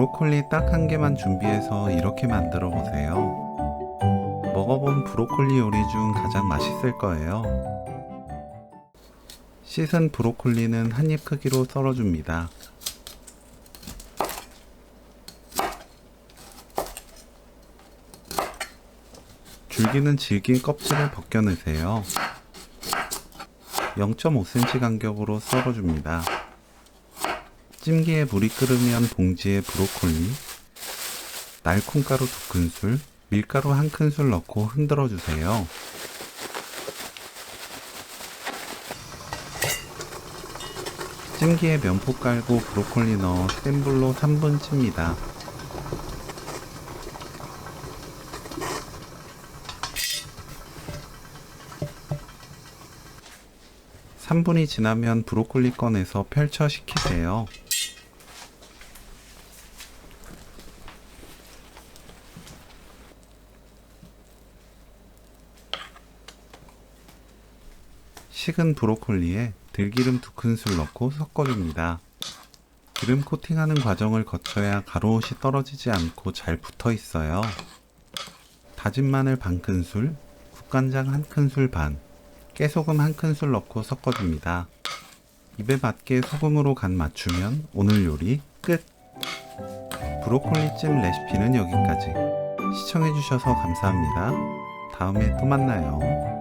브로콜리 딱 한 개만 준비해서 이렇게 만들어 보세요. 먹어본 브로콜리 요리 중 가장 맛있을 거예요. 씻은 브로콜리는 한 입 크기로 썰어줍니다. 줄기는 질긴 껍질을 벗겨내세요. 0.5cm 간격으로 썰어줍니다. 찜기에 물이 끓으면 봉지에 브로콜리, 날콩가루 2큰술, 밀가루 1큰술 넣고 흔들어 주세요. 찜기에 면포 깔고 브로콜리 넣어 센 불로 3분 찝니다. (3분이) 지나면 브로콜리 꺼내서 펼쳐 식히세요. 식은 브로콜리에 들기름 2큰술 넣고 섞어줍니다. 기름 코팅하는 과정을 거쳐야 가루옷이 떨어지지 않고 잘 붙어 있어요. 다진 마늘 반큰술, 국간장 1큰술 반, 깨소금 1큰술 넣고 섞어줍니다. 입에 맞게 소금으로 간 맞추면 오늘 요리 끝! 브로콜리찜 레시피는 여기까지. 시청해주셔서 감사합니다. 다음에 또 만나요.